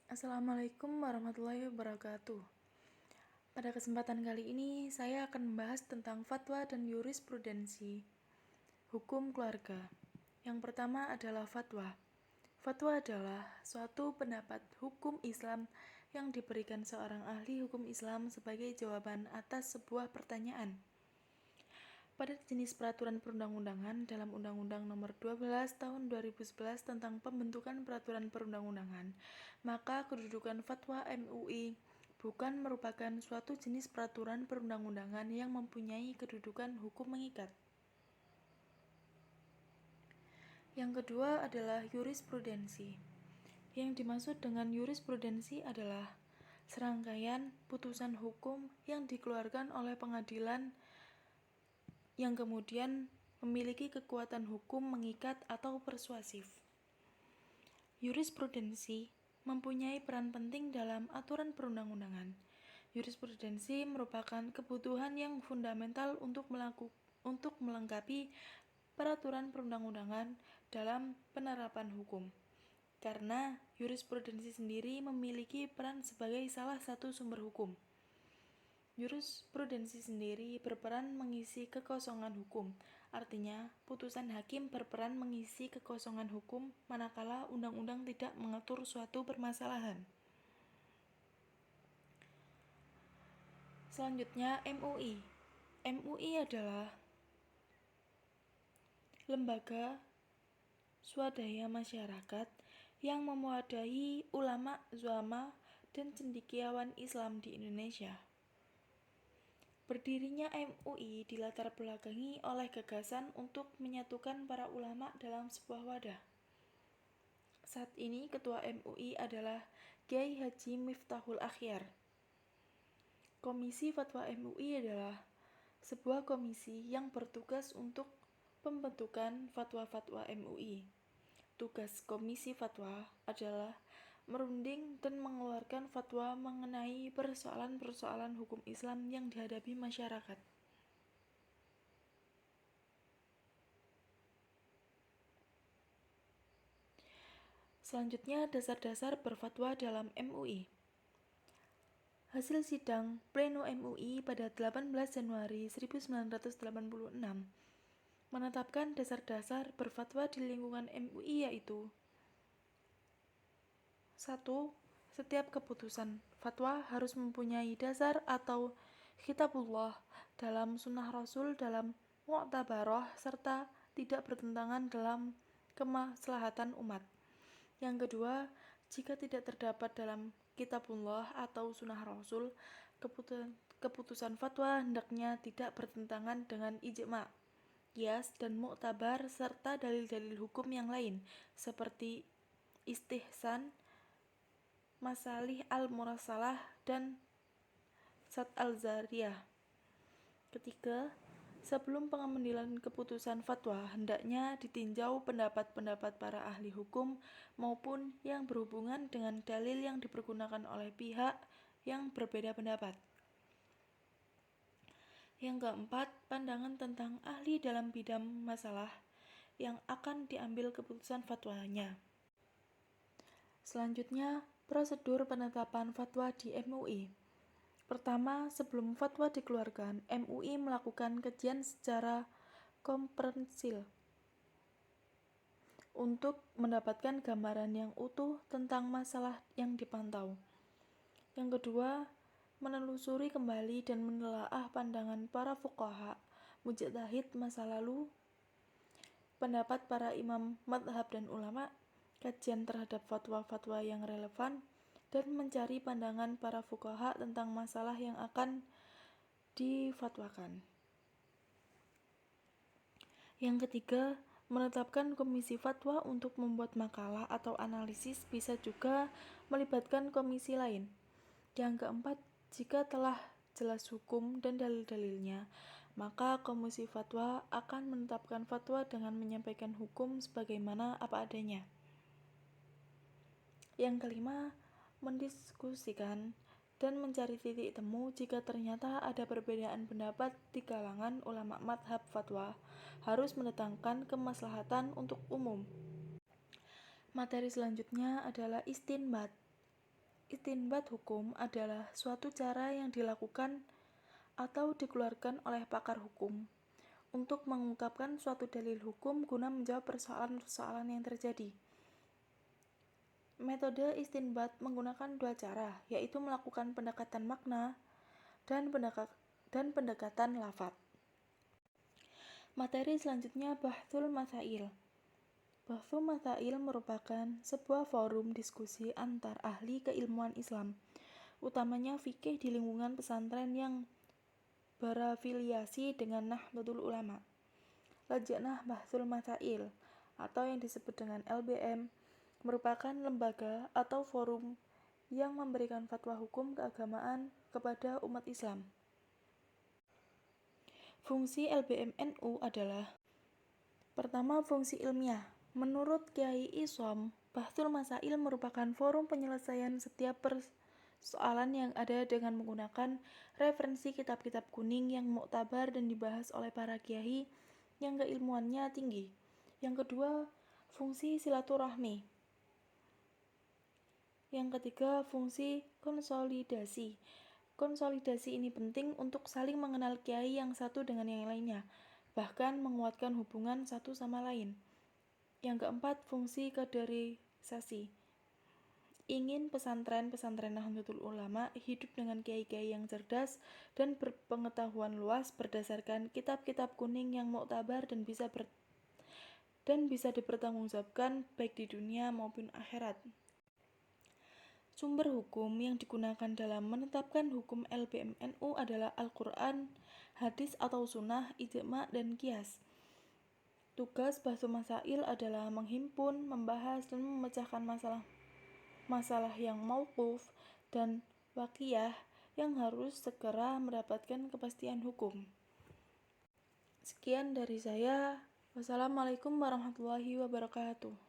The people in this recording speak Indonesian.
Assalamualaikum warahmatullahi wabarakatuh. Pada kesempatan kali ini, saya akan membahas tentang fatwa dan jurisprudensi hukum keluarga. Yang pertama adalah fatwa. Fatwa adalah suatu pendapat hukum Islam yang diberikan seorang ahli hukum Islam sebagai jawaban atas sebuah pertanyaan. Pada jenis peraturan perundang-undangan dalam Undang-Undang Nomor 12 Tahun 2011 tentang pembentukan peraturan perundang-undangan, maka kedudukan fatwa MUI bukan merupakan suatu jenis peraturan perundang-undangan yang mempunyai kedudukan hukum mengikat. Yang kedua adalah jurisprudensi. Yang dimaksud dengan jurisprudensi adalah serangkaian putusan hukum yang dikeluarkan oleh pengadilan yang kemudian memiliki kekuatan hukum mengikat atau persuasif. Jurisprudensi mempunyai peran penting dalam aturan perundang-undangan. Jurisprudensi merupakan kebutuhan yang fundamental untuk melengkapi peraturan perundang-undangan dalam penerapan hukum. Karena jurisprudensi sendiri memiliki peran sebagai salah satu sumber hukum. Jurisprudensi sendiri berperan mengisi kekosongan hukum. Artinya, putusan hakim berperan mengisi kekosongan hukum manakala undang-undang tidak mengatur suatu permasalahan. Selanjutnya, MUI. MUI adalah lembaga swadaya masyarakat yang mewadahi ulama, zuama, dan cendekiawan Islam di Indonesia. Berdirinya MUI dilatar belakangi oleh gagasan untuk menyatukan para ulama dalam sebuah wadah. Saat ini ketua MUI adalah Kyai Haji Miftahul Akhyar. Komisi Fatwa MUI adalah sebuah komisi yang bertugas untuk pembentukan fatwa-fatwa MUI. Tugas Komisi Fatwa adalah merunding dan mengeluarkan fatwa mengenai persoalan-persoalan hukum Islam yang dihadapi masyarakat. Selanjutnya, dasar-dasar berfatwa dalam MUI. Hasil sidang Pleno MUI pada 18 Januari 1986 menetapkan dasar-dasar berfatwa di lingkungan MUI yaitu 1. Setiap keputusan fatwa harus mempunyai dasar atau kitabullah dalam sunnah Rasul dalam mu'tabaroh serta tidak bertentangan dalam kemaslahatan umat. Yang kedua, jika tidak terdapat dalam kitabullah atau sunnah Rasul, keputusan fatwa hendaknya tidak bertentangan dengan ijma', qiyas dan mu'tabar serta dalil-dalil hukum yang lain seperti istihsan, masalih al-mursalah dan sat al-zariyah. Ketiga, sebelum pengambilan keputusan fatwa hendaknya ditinjau pendapat-pendapat para ahli hukum maupun yang berhubungan dengan dalil yang dipergunakan oleh pihak yang berbeda pendapat. Yang keempat, pandangan tentang ahli dalam bidang masalah yang akan diambil keputusan fatwanya. Selanjutnya, prosedur penetapan fatwa di MUI. Pertama, sebelum fatwa dikeluarkan, MUI melakukan kajian secara komprehensif untuk mendapatkan gambaran yang utuh tentang masalah yang dipantau. Yang kedua, menelusuri kembali dan menelaah pandangan para fuqaha, mujtahid masa lalu, pendapat para imam madhab dan ulama, kajian terhadap fatwa-fatwa yang relevan, dan mencari pandangan para fuqaha tentang masalah yang akan difatwakan. Yang ketiga, menetapkan komisi fatwa untuk membuat makalah atau analisis, bisa juga melibatkan komisi lain. Yang keempat, jika telah jelas hukum dan dalil-dalilnya, maka komisi fatwa akan menetapkan fatwa dengan menyampaikan hukum sebagaimana apa adanya. Yang kelima, mendiskusikan dan mencari titik temu jika ternyata ada perbedaan pendapat di kalangan ulama madhab fatwa, harus mendatangkan kemaslahatan untuk umum. Materi selanjutnya adalah istinbat. Istinbat hukum adalah suatu cara yang dilakukan atau dikeluarkan oleh pakar hukum untuk mengungkapkan suatu dalil hukum guna menjawab persoalan-persoalan yang terjadi. Metode istinbat menggunakan dua cara, yaitu melakukan pendekatan makna dan pendekatan lafadz. Materi selanjutnya Bahthul Masail. Bahthul Masail merupakan sebuah forum diskusi antar ahli keilmuan Islam, utamanya fikih di lingkungan pesantren yang berafiliasi dengan Nahdlatul Ulama. Lajnah Bahthul Masail atau yang disebut dengan LBM merupakan lembaga atau forum yang memberikan fatwa hukum keagamaan kepada umat Islam. Fungsi LBM NU adalah: pertama, fungsi ilmiah. Menurut Kiai Isom, Bahthul Masail merupakan forum penyelesaian setiap persoalan yang ada dengan menggunakan referensi kitab-kitab kuning yang muktabar dan dibahas oleh para kiai yang keilmuannya tinggi. Yang kedua, fungsi silaturahmi. Yang ketiga, fungsi konsolidasi. Konsolidasi ini penting untuk saling mengenal kiai yang satu dengan yang lainnya, bahkan menguatkan hubungan satu sama lain. Yang keempat, fungsi kaderisasi. Ingin pesantren-pesantren Nahdlatul Ulama hidup dengan kiai-kiai yang cerdas dan berpengetahuan luas berdasarkan kitab-kitab kuning yang muktabar dan bisa dipertanggungjawabkan baik di dunia maupun akhirat. Sumber hukum yang digunakan dalam menetapkan hukum LBM NU adalah Al-Quran, hadis atau sunnah, ijma, dan qiyas. Tugas Bahthul Masail adalah menghimpun, membahas, dan memecahkan masalah yang mauquf dan waqiyah yang harus segera mendapatkan kepastian hukum. Sekian dari saya. Wassalamualaikum warahmatullahi wabarakatuh.